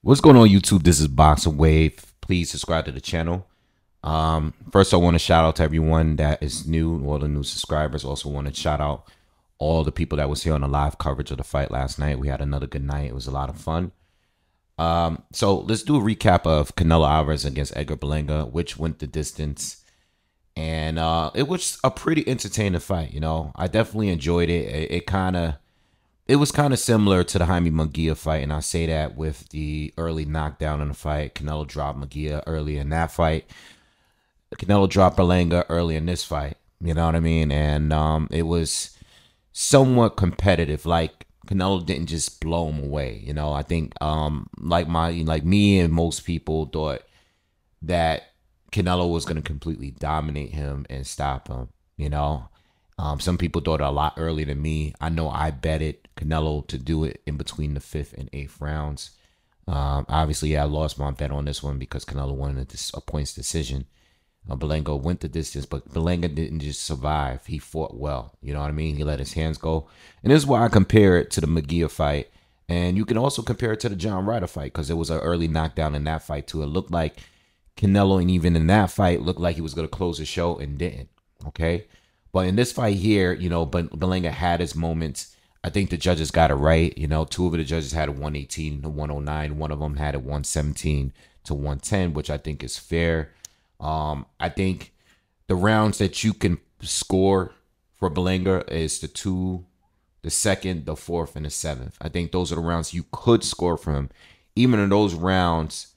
What's going on, YouTube? This is Boxingwave. Please subscribe to the channel. First, I want to shout out to everyone that is new, all the new subscribers. Also, want to shout out all the people that was here on the live coverage of the fight last night. We had another good night. It was a lot of fun. So let's do a recap of Canelo Alvarez against Edgar Berlanga, which went the distance, and it was a pretty entertaining fight. I definitely enjoyed it. It was kind of similar to the Jaime Munguia fight, and I say that with the early knockdown in the fight. Canelo dropped Munguia early in that fight. Canelo dropped Berlanga early in this fight. You know what I mean? And it was somewhat competitive. Like Canelo didn't just blow him away. I think like me and most people thought that Canelo was going to completely dominate him and stop him. Some people thought it a lot earlier than me. I know I betted Canelo to do it in between the fifth and eighth rounds. Obviously, I lost my bet on this one because Canelo won a points decision. Berlanga went the distance, but Berlanga didn't just survive. He fought well. You know what I mean? He let his hands go. And this is why I compare it to the Munguia fight. And you can also compare it to the John Ryder fight because there was an early knockdown in that fight too. It looked like Canelo, and even in that fight, looked like he was going to close the show and didn't. Okay? But in this fight here, Berlanga had his moments. I think the judges got it right. Two of the judges had a 118 to 109. One of them had a 117 to 110, which I think is fair. I think the rounds that you can score for Berlanga is the second, the fourth, and the seventh. I think those are the rounds you could score from him. Even in those rounds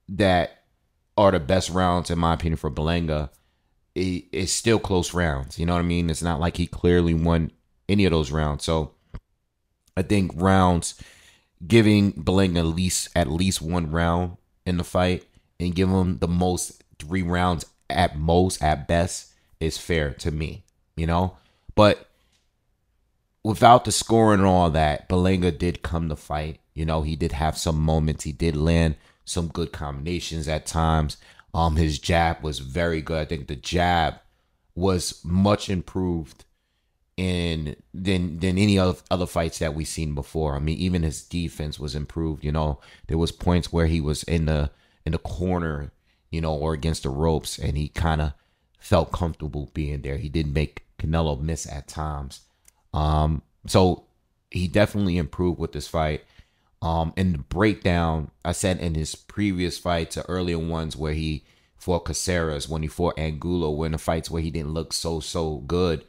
that are the best rounds, in my opinion, for Berlanga, it's still close rounds. You know what I mean? It's not like he clearly won any of those rounds. So I think rounds, giving Berlanga at least one round in the fight and give him the most 3 rounds at most, at best, is fair to me. But without the scoring and all that, Berlanga did come to fight. He did have some moments. He did land some good combinations at times. His jab was very good. I think the jab was much improved than any other fights that we've seen before. I mean, even his defense was improved. There was points where he was in the corner, or against the ropes, and he kind of felt comfortable being there. He did make Canelo miss at times. So he definitely improved with this fight. In the breakdown, I said in his previous fights, the earlier ones where he fought Caceres, when he fought Angulo, were in the fights where he didn't look so good.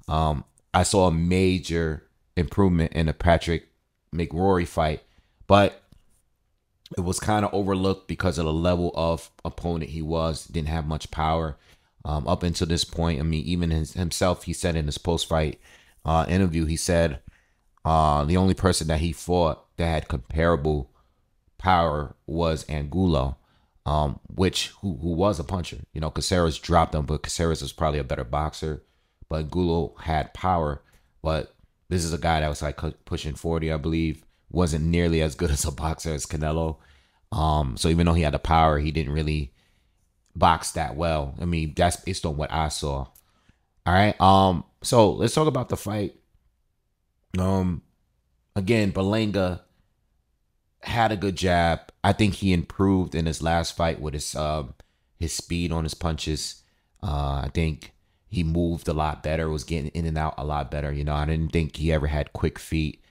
I saw a major improvement in the Patrick McRory fight, but it was kind of overlooked because of the level of opponent he was. Didn't have much power up until this point. I mean, even himself, he said in his post-fight interview, he said the only person that he fought that had comparable power was Angulo, who was a puncher. Caceres dropped him, but Caceres was probably a better boxer. But Angulo had power. But this is a guy that was like pushing 40, I believe. Wasn't nearly as good as a boxer as Canelo. So even though he had the power, he didn't really box that well. I mean, that's based on what I saw. All right. So let's talk about the fight. Again, Berlanga had a good jab. I think he improved in his last fight with his speed on his punches. I think he moved a lot better, was getting in and out a lot better. I didn't think he ever had quick feet,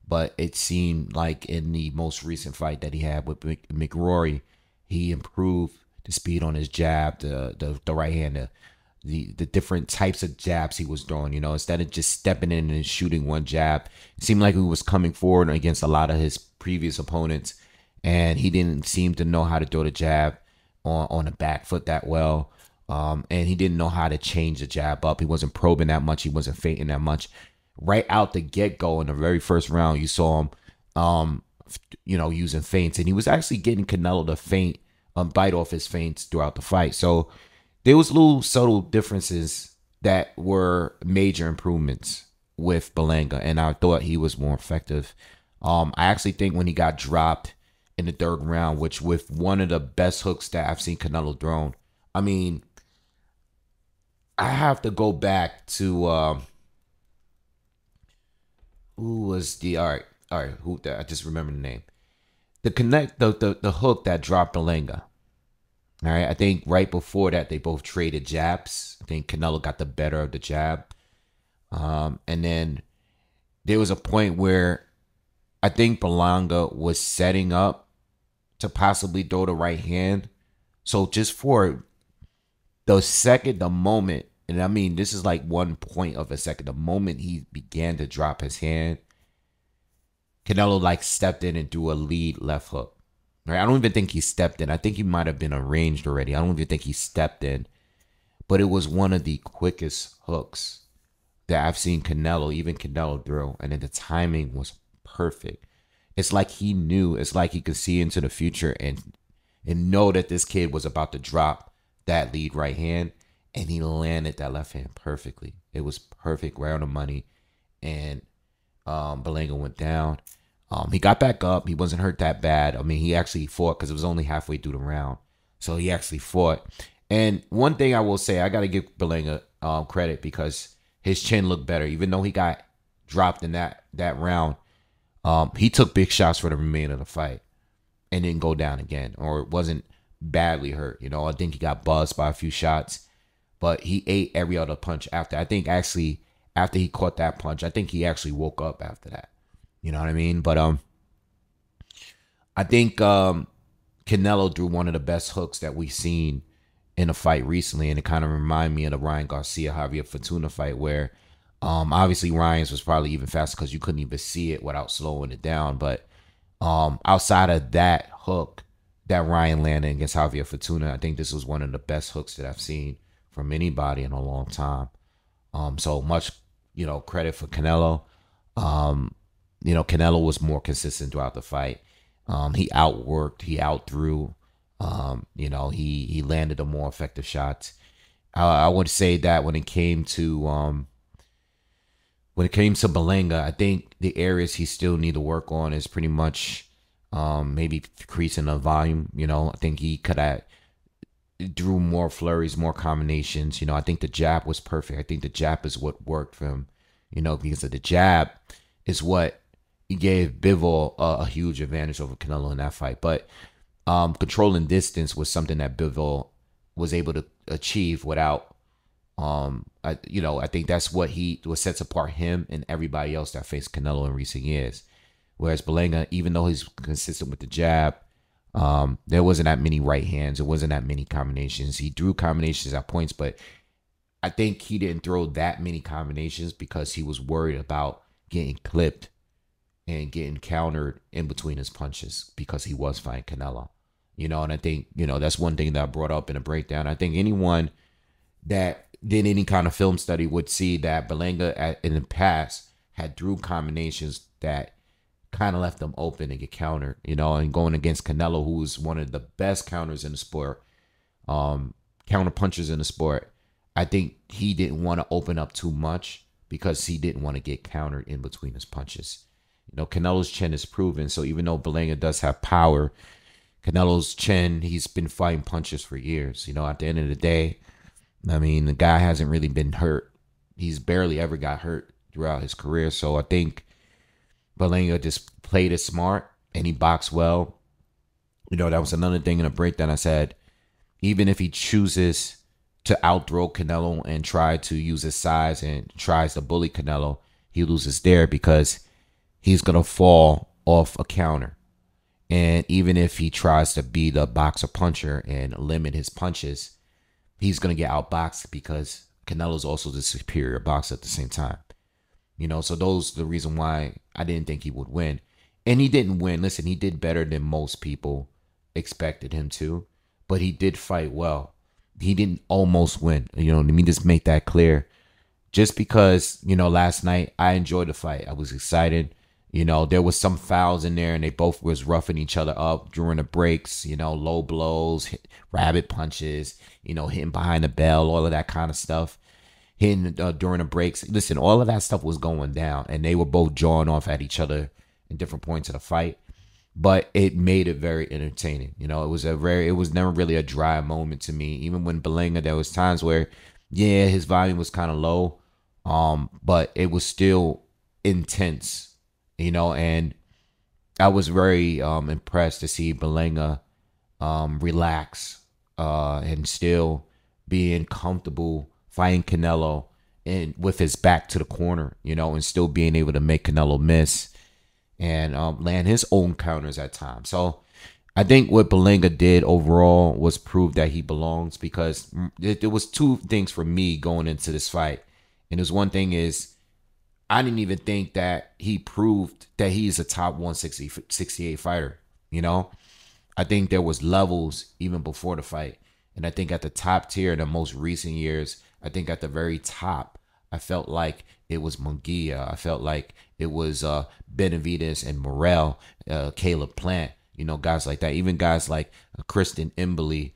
but it seemed like in the most recent fight that he had with McRory, he improved the speed on his jab, the right hand, the different types of jabs he was throwing. Instead of just stepping in and shooting one jab, it seemed like he was coming forward against a lot of his previous opponents, and he didn't seem to know how to throw the jab on the back foot that well. And he didn't know how to change the jab up. He wasn't probing that much. He wasn't feinting that much. Right out the get-go in the very first round, you saw him, using feints. And he was actually getting Canelo to feint, bite off his feints throughout the fight. So there was little subtle differences that were major improvements with Berlanga. And I thought he was more effective. I actually think when he got dropped in the third round, which with one of the best hooks that I've seen Canelo thrown, I mean, I have to go back to who was the all right, who I just remember the name. the hook that dropped Berlanga. All right, I think right before that they both traded jabs. I think Canelo got the better of the jab, and then there was a point where I think Berlanga was setting up to possibly throw the right hand. So just for the moment, and I mean this is like 1 point of a second, the moment he began to drop his hand, Canelo like stepped in and threw a lead left hook. Right? I don't even think he stepped in. I think he might have been arranged already. I don't even think he stepped in. But it was one of the quickest hooks that I've seen even Canelo throw. And then the timing was perfect. It's like he knew. It's like he could see into the future and know that this kid was about to drop that lead right hand. And he landed that left hand perfectly. It was perfect, right on the money. And Berlanga went down. He got back up. He wasn't hurt that bad. I mean, he actually fought because it was only halfway through the round. So he actually fought. And one thing I will say, I got to give Berlanga credit because his chin looked better. Even though he got dropped in that round, he took big shots for the remainder of the fight and didn't go down again or wasn't badly hurt. You know, I think he got buzzed by a few shots, but he ate every other punch after. I think actually after he caught that punch, I think he actually woke up after that. You know what I mean? But I think Canelo threw one of the best hooks that we've seen in a fight recently, and it kind of reminded me of the Ryan Garcia Javier Fortuna fight, where obviously Ryan's was probably even faster because you couldn't even see it without slowing it down. But outside of that hook that Ryan landed against Javier Fortuna, I think this was one of the best hooks that I've seen from anybody in a long time. So much, credit for Canelo. Canelo was more consistent throughout the fight. He outworked, he outthrew. He landed a more effective shots. I would say that when it came to Berlanga, I think the areas he still need to work on is pretty much maybe increasing the volume. I think he could have drew more flurries, more combinations. I think the jab was perfect. I think the jab is what worked for him. Because of the jab is what he gave Bivol a huge advantage over Canelo in that fight. But controlling distance was something that Bivol was able to achieve without, I think that's what sets apart him and everybody else that faced Canelo in recent years. Whereas Berlanga, even though he's consistent with the jab, there wasn't that many right hands. It wasn't that many combinations. He threw combinations at points, but I think he didn't throw that many combinations because he was worried about getting clipped and getting countered in between his punches because he was fighting Canelo. And I think, that's one thing that I brought up in a breakdown. I think anyone that did any kind of film study would see that Berlanga in the past had threw combinations that kind of left them open and get countered, and going against Canelo, who's one of the best counters in the sport, counter punchers in the sport. I think he didn't want to open up too much because he didn't want to get countered in between his punches. Canelo's chin is proven. So even though Berlanga does have power, Canelo's chin, he's been fighting punches for years. At the end of the day, I mean, the guy hasn't really been hurt. He's barely ever got hurt throughout his career. So I think Berlanga just played it smart and he boxed well. That was another thing in a breakdown. I said, even if he chooses to outthrow Canelo and try to use his size and tries to bully Canelo, he loses there because he's going to fall off a counter. And even if he tries to be the boxer puncher and limit his punches, he's going to get outboxed because Canelo's also the superior boxer at the same time. So those are the reason why I didn't think he would win. And he didn't win. Listen, he did better than most people expected him to, but he did fight well. He didn't almost win. Let me just make that clear. Just because, last night I enjoyed the fight. I was excited. There was some fouls in there and they both was roughing each other up during the breaks, low blows, rabbit punches, hitting behind the bell, all of that kind of stuff. Hitting during the breaks. Listen, all of that stuff was going down and they were both jawing off at each other in different points of the fight. But it made it very entertaining. It was never really a dry moment to me. Even when Berlanga, there was times where, yeah, his volume was kind of low, but it was still intense, and I was very impressed to see Berlanga relax and still being comfortable fighting Canelo and with his back to the corner, you know, and still being able to make Canelo miss and land his own counters at times. So I think what Berlanga did overall was prove that he belongs, because there was two things for me going into this fight. And there's one thing is I didn't even think that he proved that he's a top 168 fighter, you know? I think there was levels even before the fight. And I think at the top tier in the most recent years, I think at the very top, I felt like it was Munguia. I felt like it was Benavidez and Morrell, Caleb Plant, you know, guys like that. Even guys like Christian Imboli,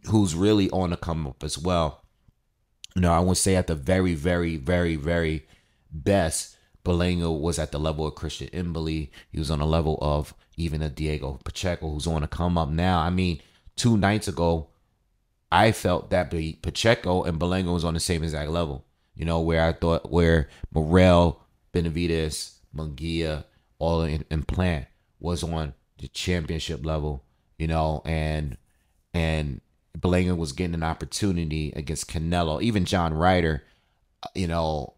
who's really on the come up as well. You know, I would say at the very, very, very, very best, Berlanga was at the level of Christian Imboli. He was on the level of even a Diego Pacheco, who's on the come up now. I mean, 2 nights ago, I felt that Pacheco and Berlanga was on the same exact level. You know, where I thought where Morrell, Benavidez, Munguia, all in Plant was on the championship level, you know, and Berlanga was getting an opportunity against Canelo, even John Ryder, you know,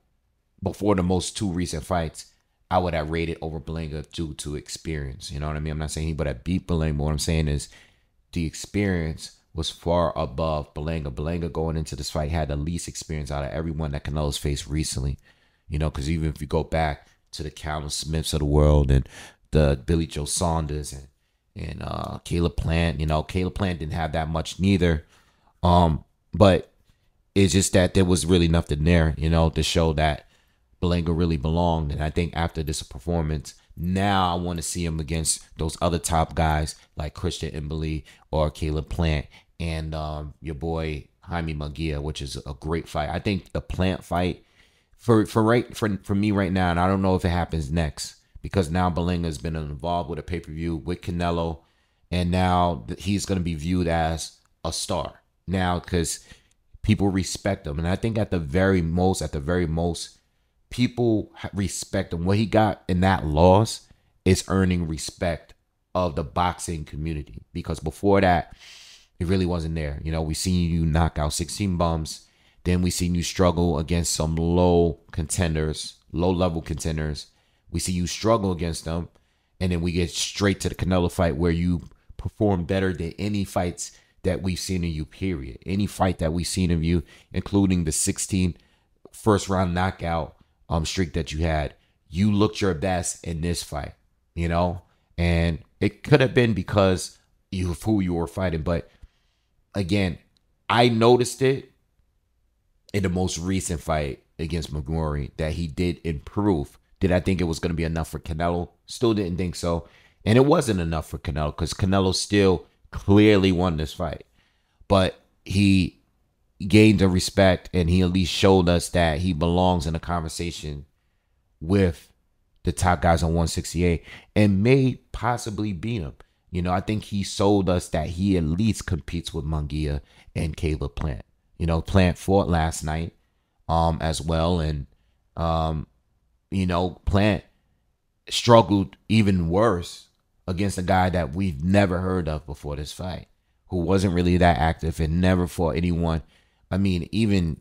before the most 2 recent fights, I would have rated over Berlanga due to experience. You know what I mean? I'm not saying he would have beat Berlanga, but what I'm saying is the experience was far above Berlanga. Berlanga going into this fight had the least experience out of everyone that Canelo's faced recently. You know, because even if you go back to the Callum Smiths of the world and the Billy Joe Saunders and Caleb Plant, you know, Caleb Plant didn't have that much neither. But it's just that there was really nothing there, you know, to show that Berlanga really belonged. And I think after this performance, now I want to see him against those other top guys like Christian Imboli or Caleb Plant and your boy Jaime Munguia, which is a great fight. I think the Plant fight for me right now, and I don't know if it happens next, because now Berlanga has been involved with a pay-per-view with Canelo, and now he's going to be viewed as a star now because people respect him. And I think at the very most, people respect him. What he got in that loss is earning respect of the boxing community, because before that, it really wasn't there. You know, we seen you knock out 16 bums. Then we seen you struggle against some low-level contenders. We see you struggle against them. And then we get straight to the Canelo fight where you perform better than any fights that we've seen in you, period. Any fight that we've seen of you, including the 16 first-round knockout streak that you had. You looked your best in this fight, you know? And it could have been because of who you were fighting. But again, I noticed it in the most recent fight against McMurray that he did improve. Did I think it was going to be enough for Canelo? Still didn't think so. And it wasn't enough for Canelo because Canelo still clearly won this fight. But he gained the respect, and he at least showed us that he belongs in a conversation with the top guys on 168 and may possibly beat him. You know, I think he showed us that he at least competes with Munguia and Caleb Plant. You know, Plant fought last night as well. And, you know, Plant struggled even worse against a guy that we've never heard of before this fight, who wasn't really that active and never fought anyone. I mean, even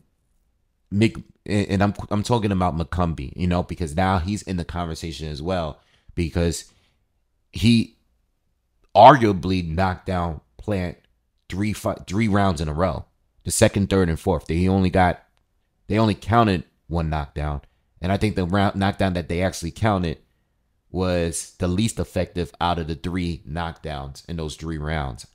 Mick, and I'm talking about McCumbee, you know, because now he's in the conversation as well, because he arguably knocked down Plant three rounds in a row. The second, third, and fourth. They only counted one knockdown. And I think the knockdown that they actually counted was the least effective out of the 3 knockdowns in those 3 rounds.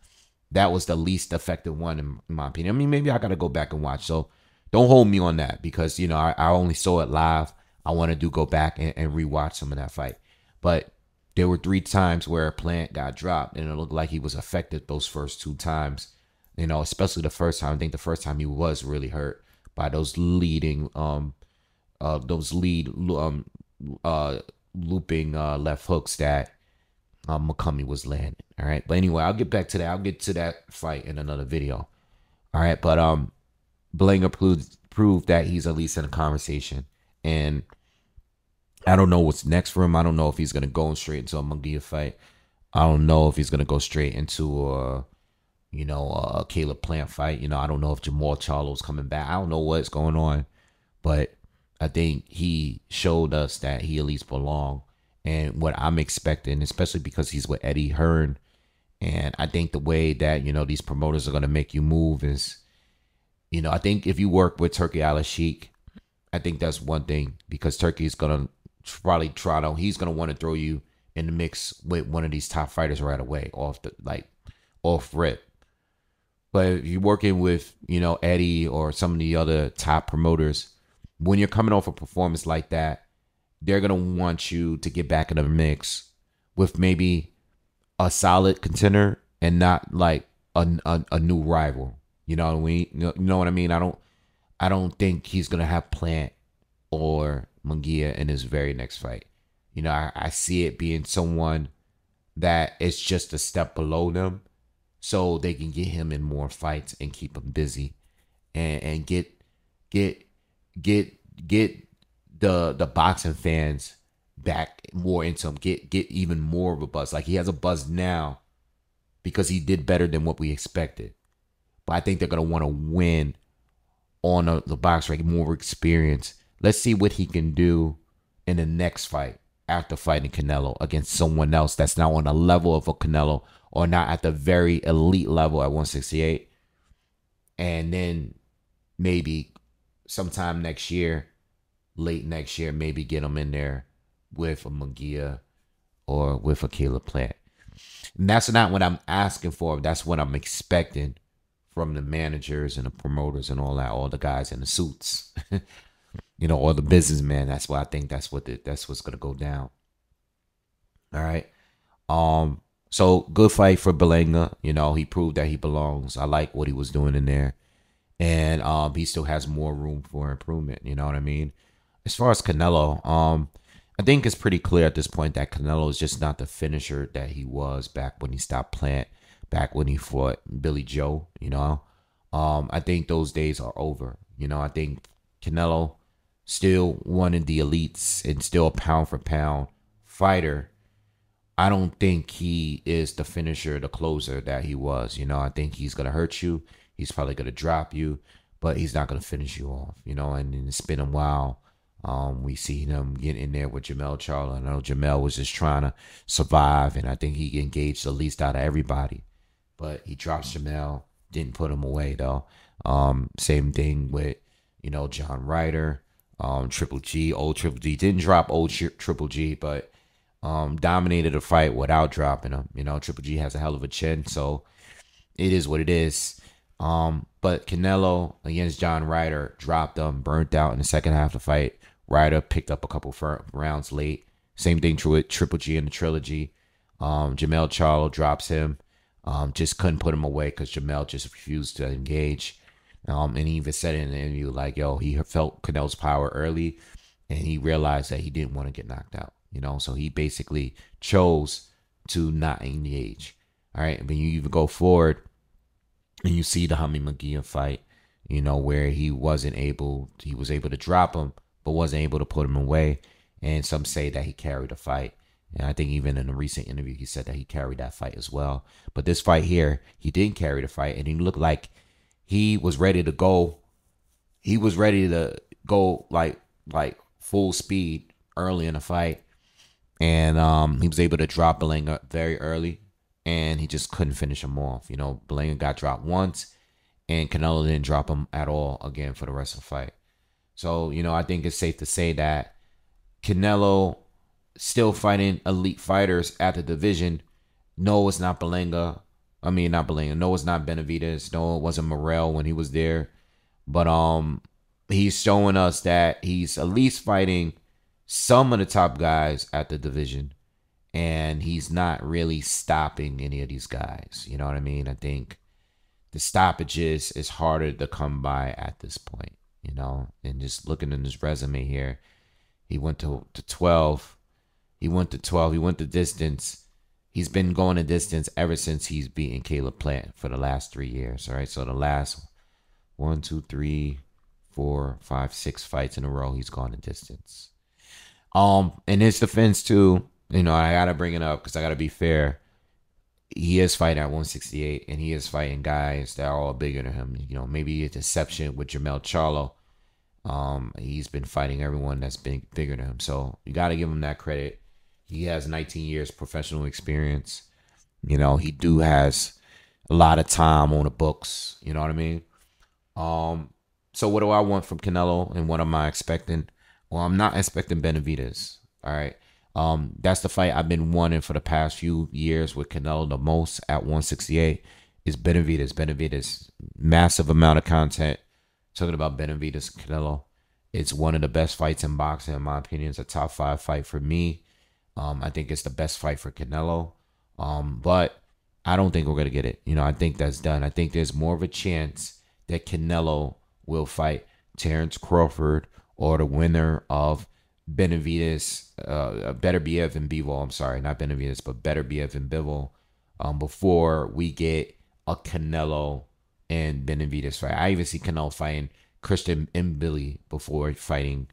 That was the least effective one, in my opinion. I mean, maybe I got to go back and watch. So don't hold me on that, because, you know, I only saw it live. I want to go back and rewatch some of that fight. But there were 3 times where Plant got dropped, and it looked like he was affected those first 2 times. You know, especially the first time. I think the first time he was really hurt by those looping left hooks that McCumbee was landing. All right, but anyway, I'll get back to that. I'll get to that fight in another video. All right, but Berlanga proved that he's at least in a conversation, and I don't know what's next for him. I don't know if he's gonna go straight into a Munguia fight. I don't know if he's gonna go straight into a Caleb Plant fight. I don't know if Jamal Charlo's coming back. I don't know what's going on, but I think he showed us that he at least belong. And what I'm expecting, especially because he's with Eddie Hearn, and I think the way that these promoters are gonna make you move is, I think if you work with Turkey Al Sheikh, I think that's one thing because Turkey is gonna probably try to. He's gonna want to throw you in the mix with one of these top fighters right away off rip. But if you're working with Eddie or some of the other top promoters, when you're coming off a performance like that, they're gonna want you to get back in the mix with maybe a solid contender and not like a new rival. You know what I mean? You know what I mean? I don't think he's gonna have Plant or Munguia in his very next fight. I see it being someone that is just a step below them, so they can get him in more fights and keep him busy, and get get the boxing fans back more into him. Get even more of a buzz. Like he has a buzz now because he did better than what we expected. But I think they're gonna want to win on the box rank, more experience. Let's see what he can do in the next fight after fighting Canelo against someone else that's now on the level of a Canelo or not at the very elite level at 168. And then maybe sometime next year, late next year, maybe get him in there with a Munguia or with a Caleb Plant. And that's not what I'm asking for. That's what I'm expecting from the managers and the promoters and all that, all the guys in the suits, all the businessmen. That's why I think that's what's gonna go down. All right. So good fight for Berlanga. He proved that he belongs. I like what he was doing in there, and he still has more room for improvement. You know what I mean? As far as Canelo, I think it's pretty clear at this point that Canelo is just not the finisher that he was back when he stopped Plant, back when he fought Billy Joe. I think those days are over. I think Canelo still one of the elites and still a pound for pound fighter. I don't think he is the finisher, the closer that he was. I think he's gonna hurt you. He's probably gonna drop you, but he's not gonna finish you off. And it's been a while. We see him get in there with Jamel Charlo. I know Jamel was just trying to survive, and I think he engaged the least out of everybody. But he drops Jamel, didn't put him away though. Same thing with John Ryder, Triple G, old Triple G didn't drop old Triple G, but dominated a fight without dropping him. Triple G has a hell of a chin, so it is what it is. But Canelo against John Ryder dropped him, burnt out in the second half of the fight. Ryder picked up a couple rounds late. Same thing true with Triple G in the trilogy. Jamel Charlo drops him. Just couldn't put him away because Jamel just refused to engage. And he even said in an interview like, he felt Canelo's power early and he realized that he didn't want to get knocked out. So he basically chose to not engage. All right. And when you even go forward and you see the Hami Munguia fight, where he was able to drop him, but wasn't able to put him away. And some say that he carried the fight. And I think even in a recent interview, he said that he carried that fight as well. But this fight here, he didn't carry the fight. And he looked like he was ready to go. He was ready to go like full speed early in the fight. And he was able to drop Berlanga very early. And he just couldn't finish him off. Berlanga got dropped once. And Canelo didn't drop him at all again for the rest of the fight. So, I think it's safe to say that Canelo still fighting elite fighters at the division. No, it's not Berlanga. I mean, not Berlanga. No, it's not Benavidez. No, it wasn't Morrell when he was there. But he's showing us that he's at least fighting some of the top guys at the division. And he's not really stopping any of these guys. You know what I mean? I think the stoppages is harder to come by at this point. And just looking in his resume here, he went to 12. He went to 12. He went the distance. He's been going the distance ever since he's beaten Caleb Plant for the last 3 years. All right. So the last 1, 2, 3, 4, 5, 6 fights in a row, he's gone the distance. In his defense too, you know, I gotta bring it up because I gotta be fair. He is fighting at 168, and he is fighting guys that are all bigger than him. You know, maybe it's exception with Jamel Charlo. He's been fighting everyone that's been bigger than him, so you got to give him that credit. He has 19 years professional experience. You know, he do has a lot of time on the books. You know what I mean? Um, so what do I want from Canelo, and what am I expecting? Well, I'm not expecting Benavidez. All right. That's the fight I've been wanting for the past few years with Canelo the most at 168 is Benavidez. Benavidez, massive amount of content talking about Benavidez Canelo. It's one of the best fights in boxing, in my opinion. It's a top 5 fight for me. I think it's the best fight for Canelo. But I don't think we're gonna get it. You know, I think that's done. I think there's more of a chance that Canelo will fight Terrence Crawford or the winner of Benavidez, Beterbiev and Bivol. I'm sorry, not Benavidez, but Beterbiev and Bivol. Before we get a Canelo and Benavidez fight. I even see Canelo fighting Christian Mbili before fighting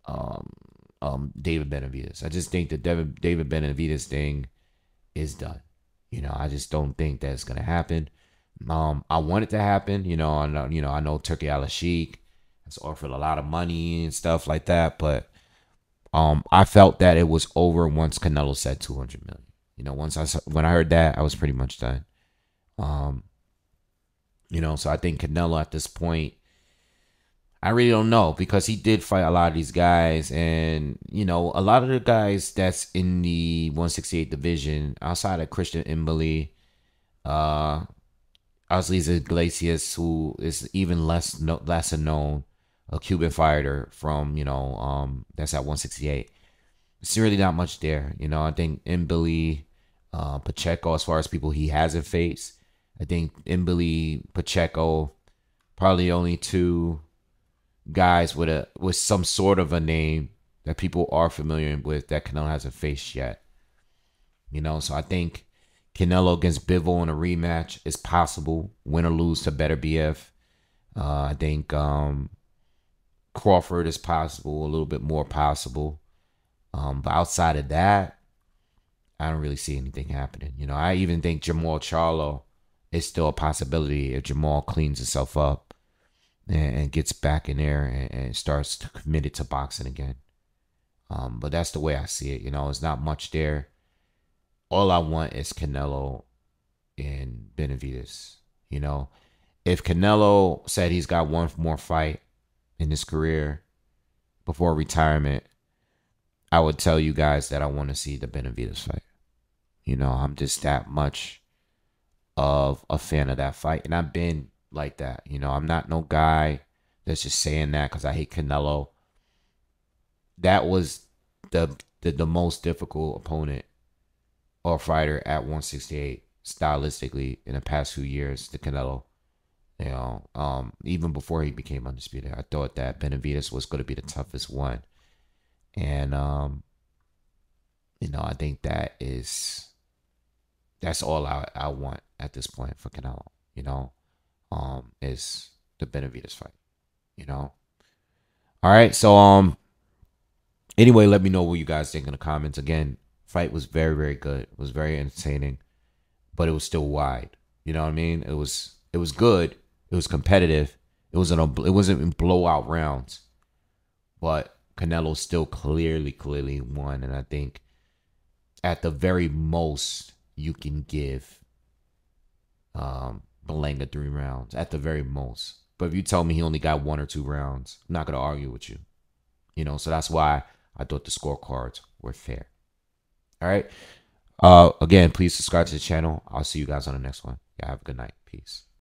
David Benavidez. I just think the David Benavidez thing is done. You know, I just don't think that's gonna happen. I want it to happen. I know Turkey Al Sheikh has offered a lot of money and stuff like that, but I felt that it was over once Canelo said 200 million. You know, when I heard that, I was pretty much done. So I think Canelo at this point, I really don't know because he did fight a lot of these guys, and a lot of the guys that's in the 168 division outside of Christian Mbili, Osleys Iglesias, who is even lesser known, a Cuban fighter from that's at 168. It's really not much there. I think Mbili, Pacheco, as far as people he hasn't faced, I think Mbili, Pacheco, probably only two guys with some sort of a name that people are familiar with that Canelo hasn't faced yet. So I think Canelo against Bivol in a rematch is possible, win or lose to Beterbiev. I think Crawford is possible, a little bit more possible. But outside of that, I don't really see anything happening. I even think Jamal Charlo is still a possibility if Jamal cleans himself up and gets back in there and starts committed to boxing again. But that's the way I see it. It's not much there. All I want is Canelo and Benavidez. If Canelo said he's got one more fight in his career before retirement, I would tell you guys that I want to see the Benavidez fight. I'm just that much of a fan of that fight, and I've been like that. I'm not no guy that's just saying that because I hate Canelo. That was the most difficult opponent or fighter at 168 stylistically in the past few years to Canelo. Even before he became undisputed, I thought that Benavidez was going to be the toughest one, and I think that's all I want at this point for Canelo. Is the Benavidez fight. All right, so anyway, let me know what you guys think in the comments. Again, fight was very, very good. It was very entertaining, but it was still wide. You know what I mean? It was good. It was competitive. It wasn't in blowout rounds, but Canelo still clearly won. And I think at the very most you can give Berlanga 3 rounds at the very most. But if you tell me he only got 1 or 2 rounds, I'm not gonna argue with you. So that's why I thought the scorecards were fair. All right. Again, please subscribe to the channel. I'll see you guys on the next one. Yeah, have a good night. Peace.